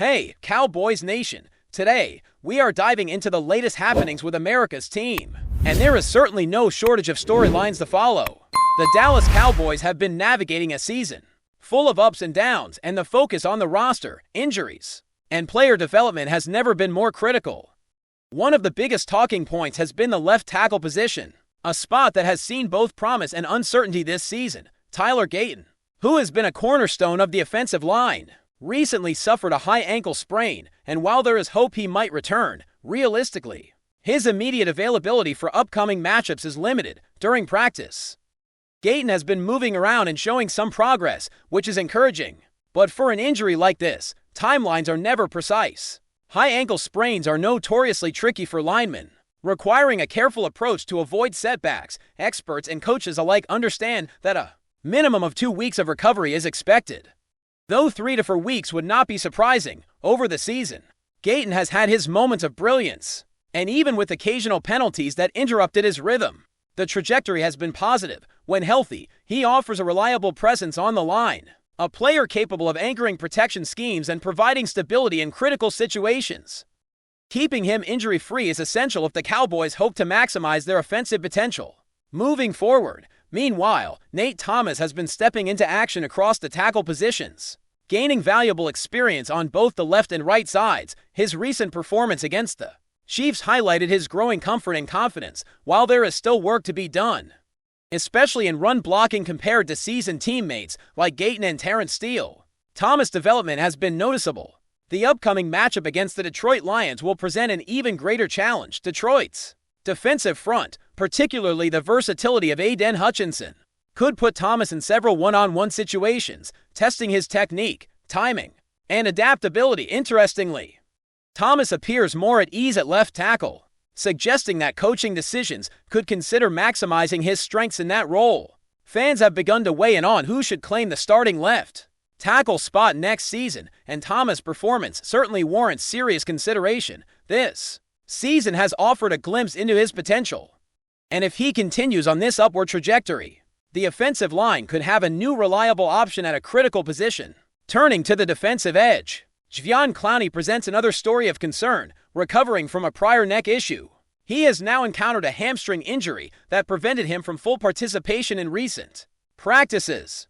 Hey, Cowboys Nation! Today, we are diving into the latest happenings with America's team. And there is certainly no shortage of storylines to follow. The Dallas Cowboys have been navigating a season full of ups and downs, and the focus on the roster, injuries, and player development has never been more critical. One of the biggest talking points has been the left tackle position, a spot that has seen both promise and uncertainty this season. Tyler Gayton, who has been a cornerstone of the offensive line, recently suffered a high ankle sprain, and while there is hope he might return, realistically, his immediate availability for upcoming matchups is limited during practice. Gayton has been moving around and showing some progress, which is encouraging. But for an injury like this, timelines are never precise. High ankle sprains are notoriously tricky for linemen, requiring a careful approach to avoid setbacks. Experts and coaches alike understand that a minimum of 2 weeks of recovery is expected, though 3 to 4 weeks would not be surprising. Over the season, Gayton has had his moments of brilliance, and even with occasional penalties that interrupted his rhythm, the trajectory has been positive. When healthy, he offers a reliable presence on the line, a player capable of anchoring protection schemes and providing stability in critical situations. Keeping him injury-free is essential if the Cowboys hope to maximize their offensive potential moving forward. Meanwhile, Nate Thomas has been stepping into action across the tackle positions, gaining valuable experience on both the left and right sides. His recent performance against the Chiefs highlighted his growing comfort and confidence. While there is still work to be done, especially in run blocking compared to seasoned teammates like Gayton and Terrence Steele, Thomas' development has been noticeable. The upcoming matchup against the Detroit Lions will present an even greater challenge. Detroit's defensive front, particularly the versatility of Aiden Hutchinson, could put Thomas in several one-on-one situations, testing his technique, timing, and adaptability. Interestingly, Thomas appears more at ease at left tackle, suggesting that coaching decisions could consider maximizing his strengths in that role. Fans have begun to weigh in on who should claim the starting left tackle spot next season, and Thomas' performance certainly warrants serious consideration. This season has offered a glimpse into his potential, and if he continues on this upward trajectory, the offensive line could have a new reliable option at a critical position. Turning to the defensive edge, Jadeveon Clowney presents another story of concern. Recovering from a prior neck issue, he has now encountered a hamstring injury that prevented him from full participation in recent practices.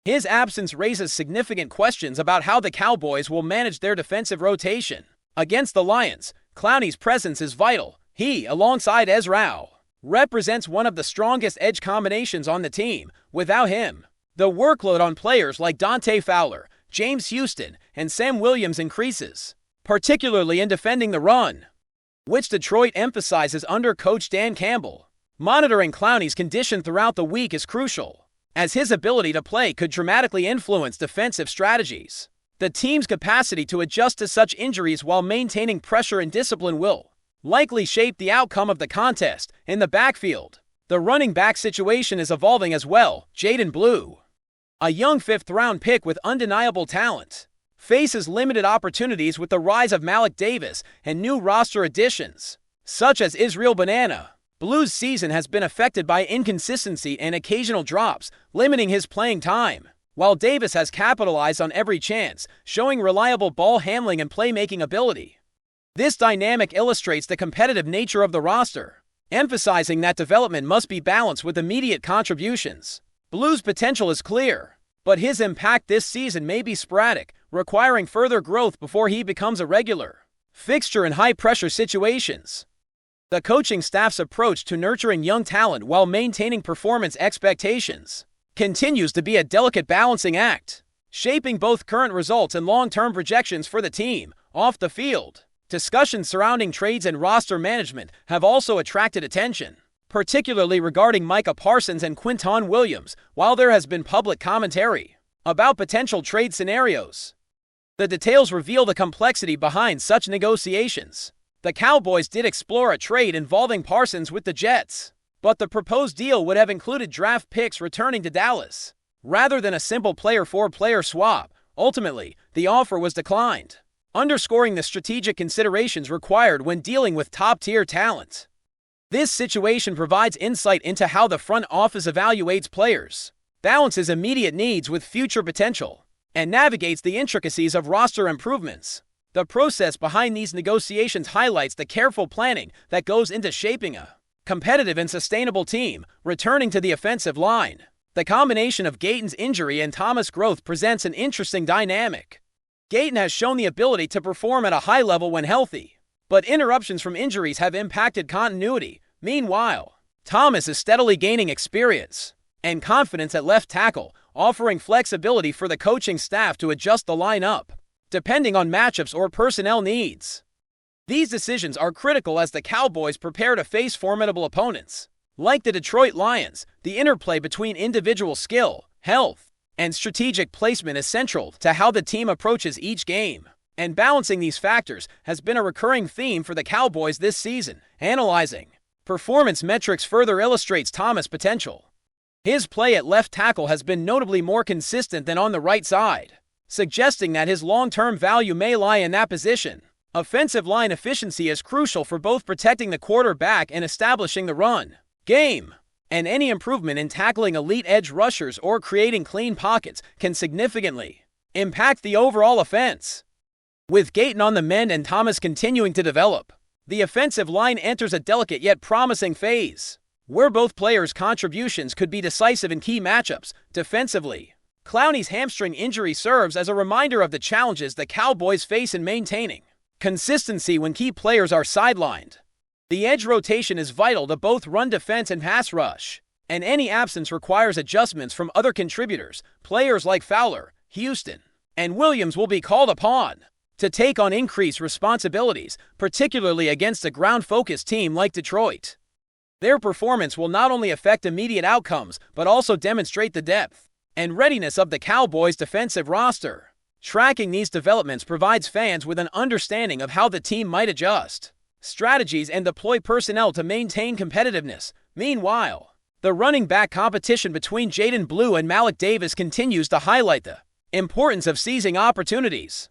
His absence raises significant questions about how the Cowboys will manage their defensive rotation. Against the Lions, Clowney's presence is vital. He, alongside Ezra, represents one of the strongest edge combinations on the team. Without him, the workload on players like Dante Fowler, James Houston, and Sam Williams increases, particularly in defending the run, which Detroit emphasizes under coach Dan Campbell. Monitoring Clowney's condition throughout the week is crucial, as his ability to play could dramatically influence defensive strategies. The team's capacity to adjust to such injuries while maintaining pressure and discipline will likely shape the outcome of the contest. In the backfield, the running back situation is evolving as well. Jaden Blue, a young 5th-round pick with undeniable talent, faces limited opportunities with the rise of Malik Davis and new roster additions, such as Israel Banana. Blue's season has been affected by inconsistency and occasional drops, limiting his playing time, while Davis has capitalized on every chance, showing reliable ball handling and playmaking ability. This dynamic illustrates the competitive nature of the roster, emphasizing that development must be balanced with immediate contributions. Blue's potential is clear, but his impact this season may be sporadic, requiring further growth before he becomes a regular fixture in high-pressure situations. The coaching staff's approach to nurturing young talent while maintaining performance expectations continues to be a delicate balancing act, shaping both current results and long-term projections for the team. Off the field, discussions surrounding trades and roster management have also attracted attention, particularly regarding Micah Parsons and Quinton Williams. While there has been public commentary about potential trade scenarios, the details reveal the complexity behind such negotiations. The Cowboys did explore a trade involving Parsons with the Jets, but the proposed deal would have included draft picks returning to Dallas, rather than a simple player-for-player swap. Ultimately, the offer was declined, underscoring the strategic considerations required when dealing with top-tier talent. This situation provides insight into how the front office evaluates players, balances immediate needs with future potential, and navigates the intricacies of roster improvements. The process behind these negotiations highlights the careful planning that goes into shaping a competitive and sustainable team. Returning to the offensive line, the combination of Gayton's injury and Thomas' growth presents an interesting dynamic. Gayton has shown the ability to perform at a high level when healthy, but interruptions from injuries have impacted continuity. Meanwhile, Thomas is steadily gaining experience and confidence at left tackle, offering flexibility for the coaching staff to adjust the lineup depending on matchups or personnel needs. These decisions are critical as the Cowboys prepare to face formidable opponents. Like the Detroit Lions, the interplay between individual skill, health, and strategic placement is central to how the team approaches each game. And balancing these factors has been a recurring theme for the Cowboys this season. Analyzing performance metrics further illustrates Thomas' potential. His play at left tackle has been notably more consistent than on the right side, suggesting that his long-term value may lie in that position. Offensive line efficiency is crucial for both protecting the quarterback and establishing the run game, and any improvement in tackling elite edge rushers or creating clean pockets can significantly impact the overall offense. With Gayton on the mend and Thomas continuing to develop, the offensive line enters a delicate yet promising phase, where both players' contributions could be decisive in key matchups. Defensively, Clowney's hamstring injury serves as a reminder of the challenges the Cowboys face in maintaining consistency when key players are sidelined. The edge rotation is vital to both run defense and pass rush, and any absence requires adjustments from other contributors. Players like Fowler, Houston, and Williams will be called upon to take on increased responsibilities, particularly against a ground-focused team like Detroit. Their performance will not only affect immediate outcomes, but also demonstrate the depth and readiness of the Cowboys' defensive roster. Tracking these developments provides fans with an understanding of how the team might adjust strategies and deploy personnel to maintain competitiveness. Meanwhile, the running back competition between Jaden Blue and Malik Davis continues to highlight the importance of seizing opportunities.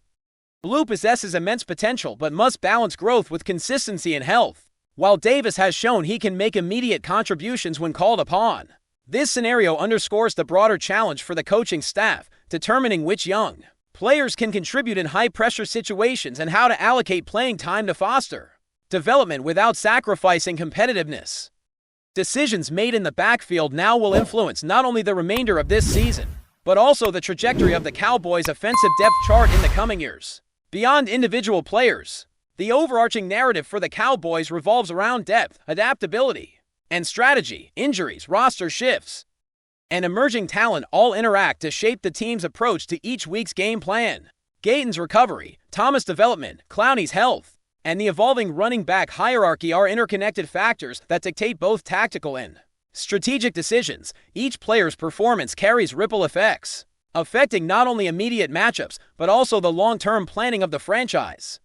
Blue possesses immense potential but must balance growth with consistency and health, while Davis has shown he can make immediate contributions when called upon. This scenario underscores the broader challenge for the coaching staff, determining which young players can contribute in high-pressure situations and how to allocate playing time to foster development without sacrificing competitiveness. Decisions made in the backfield now will influence not only the remainder of this season, but also the trajectory of the Cowboys' offensive depth chart in the coming years. Beyond individual players, the overarching narrative for the Cowboys revolves around depth, adaptability, and strategy. Injuries, roster shifts, and emerging talent all interact to shape the team's approach to each week's game plan. Gayton's recovery, Thomas' development, Clowney's health, and the evolving running back hierarchy are interconnected factors that dictate both tactical and strategic decisions. Each player's performance carries ripple effects, affecting not only immediate matchups, but also the long-term planning of the franchise.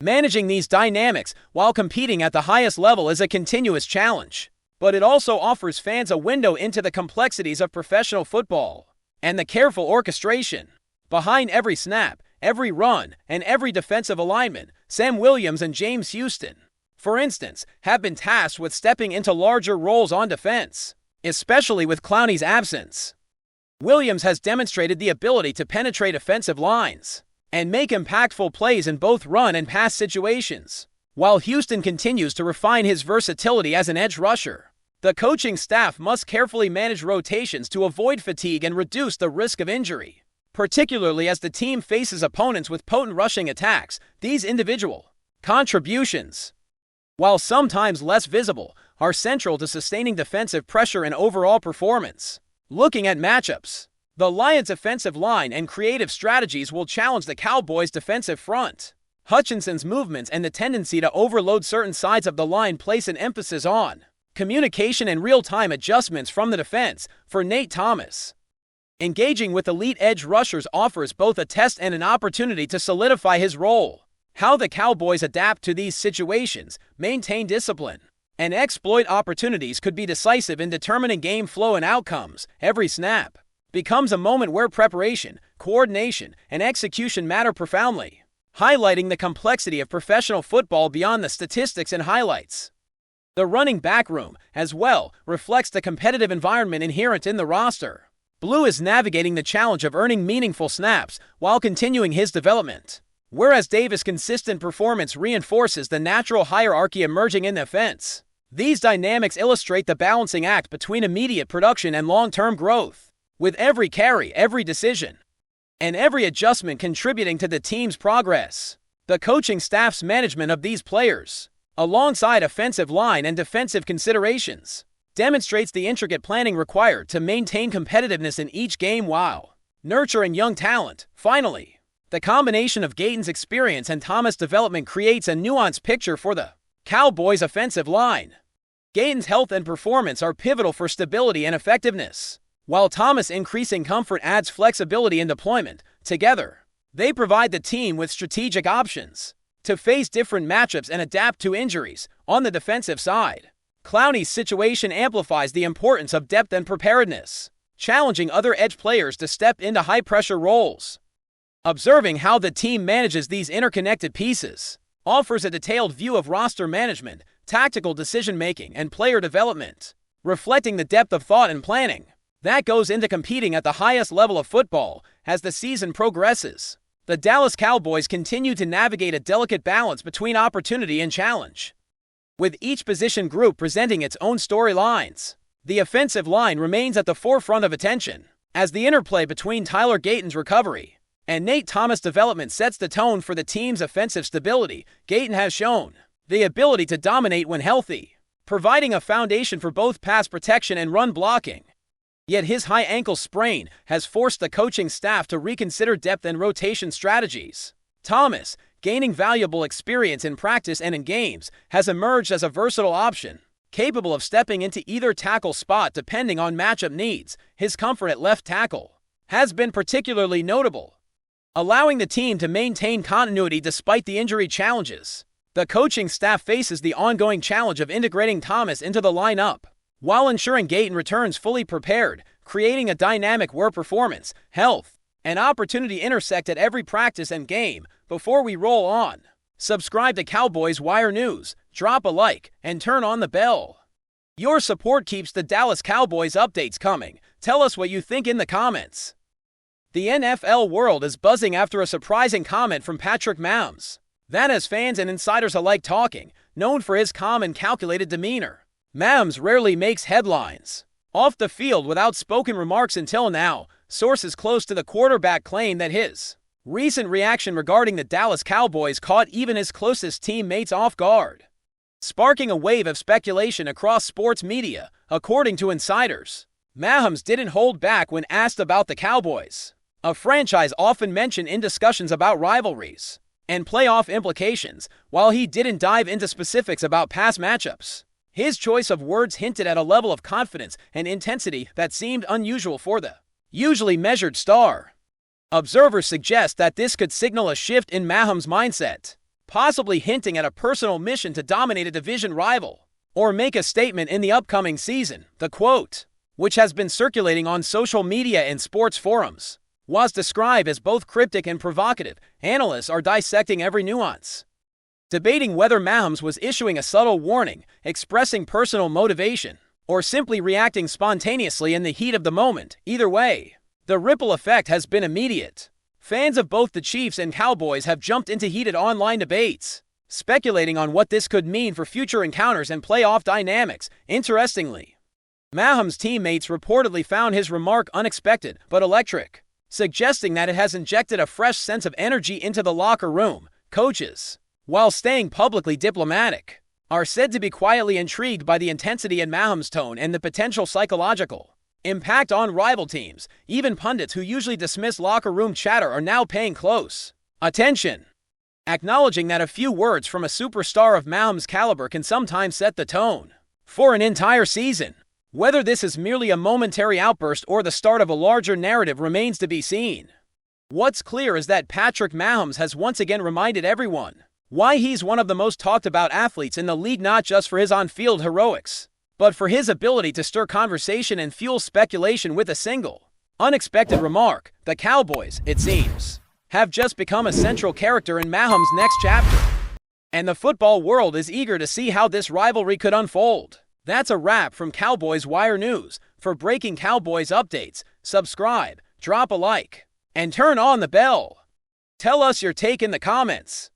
Managing these dynamics while competing at the highest level is a continuous challenge, but it also offers fans a window into the complexities of professional football and the careful orchestration behind every snap, every run, and every defensive alignment. Sam Williams and James Houston, for instance, have been tasked with stepping into larger roles on defense, especially with Clowney's absence. Williams has demonstrated the ability to penetrate offensive lines and make impactful plays in both run and pass situations, while Houston continues to refine his versatility as an edge rusher. The coaching staff must carefully manage rotations to avoid fatigue and reduce the risk of injury, particularly as the team faces opponents with potent rushing attacks. These individual contributions, while sometimes less visible, are central to sustaining defensive pressure and overall performance. Looking at matchups, the Lions' offensive line and creative strategies will challenge the Cowboys' defensive front. Hutchinson's movements and the tendency to overload certain sides of the line place an emphasis on communication and real-time adjustments from the defense. For Nate Thomas, engaging with elite edge rushers offers both a test and an opportunity to solidify his role. How the Cowboys adapt to these situations, maintain discipline, and exploit opportunities could be decisive in determining game flow and outcomes. Every snap becomes a moment where preparation, coordination, and execution matter profoundly, highlighting the complexity of professional football beyond the statistics and highlights. The running back room, as well, reflects the competitive environment inherent in the roster. Blue is navigating the challenge of earning meaningful snaps while continuing his development, whereas Davis' consistent performance reinforces the natural hierarchy emerging in the offense. These dynamics illustrate the balancing act between immediate production and long-term growth, with every carry, every decision, and every adjustment contributing to the team's progress. The coaching staff's management of these players, alongside offensive line and defensive considerations, demonstrates the intricate planning required to maintain competitiveness in each game while nurturing young talent. Finally, the combination of Gayton's experience and Thomas' development creates a nuanced picture for the Cowboys' offensive line. Gayton's health and performance are pivotal for stability and effectiveness, while Thomas' increasing comfort adds flexibility in deployment. Together, they provide the team with strategic options to face different matchups and adapt to injuries. On the defensive side, Clowney's situation amplifies the importance of depth and preparedness, challenging other edge players to step into high-pressure roles. Observing how the team manages these interconnected pieces offers a detailed view of roster management, tactical decision-making, and player development, reflecting the depth of thought and planning that goes into competing at the highest level of football. As the season progresses, the Dallas Cowboys continue to navigate a delicate balance between opportunity and challenge, with each position group presenting its own storylines. The offensive line remains at the forefront of attention, as the interplay between Tyler Gayton's recovery and Nate Thomas' development sets the tone for the team's offensive stability. Gayton has shown the ability to dominate when healthy, providing a foundation for both pass protection and run blocking. Yet his high ankle sprain has forced the coaching staff to reconsider depth and rotation strategies. Thomas, gaining valuable experience in practice and in games, has emerged as a versatile option, capable of stepping into either tackle spot depending on matchup needs. His comfort at left tackle has been particularly notable, allowing the team to maintain continuity despite the injury challenges. The coaching staff faces the ongoing challenge of integrating Thomas into the lineup, while ensuring Gayton returns fully prepared, creating a dynamic where performance, health, and opportunity intersect at every practice and game. Before we roll on, subscribe to Cowboys Wire News, drop a like, and turn on the bell. Your support keeps the Dallas Cowboys updates coming. Tell us what you think in the comments. The NFL world is buzzing after a surprising comment from Patrick Mahomes. That has fans and insiders alike talking. Known for his calm and calculated demeanor, Mahomes rarely makes headlines off the field with outspoken remarks until now. Sources close to the quarterback claim that his recent reaction regarding the Dallas Cowboys caught even his closest teammates off guard, sparking a wave of speculation across sports media. According to insiders, Mahomes didn't hold back when asked about the Cowboys, a franchise often mentioned in discussions about rivalries and playoff implications. While he didn't dive into specifics about past matchups, his choice of words hinted at a level of confidence and intensity that seemed unusual for the usually measured star. Observers suggest that this could signal a shift in Mahomes' mindset, possibly hinting at a personal mission to dominate a division rival or make a statement in the upcoming season. The quote, which has been circulating on social media and sports forums, was described as both cryptic and provocative. Analysts are dissecting every nuance, debating whether Mahomes was issuing a subtle warning, expressing personal motivation, or simply reacting spontaneously in the heat of the moment. Either way, the ripple effect has been immediate. Fans of both the Chiefs and Cowboys have jumped into heated online debates, speculating on what this could mean for future encounters and playoff dynamics. Interestingly, Mahomes' teammates reportedly found his remark unexpected but electric, suggesting that it has injected a fresh sense of energy into the locker room. Coaches, while staying publicly diplomatic, are said to be quietly intrigued by the intensity in Mahomes' tone and the potential psychological impact on rival teams. Even pundits who usually dismiss locker room chatter are now paying close attention, acknowledging that a few words from a superstar of Mahomes' caliber can sometimes set the tone for an entire season. Whether this is merely a momentary outburst or the start of a larger narrative remains to be seen. What's clear is that Patrick Mahomes has once again reminded everyone why he's one of the most talked about athletes in the league, not just for his on-field heroics, but for his ability to stir conversation and fuel speculation with a single, unexpected remark. The Cowboys, it seems, have just become a central character in Mahomes' next chapter, and the football world is eager to see how this rivalry could unfold. That's a wrap from Cowboys Wire News. For breaking Cowboys updates, subscribe, drop a like, and turn on the bell. Tell us your take in the comments.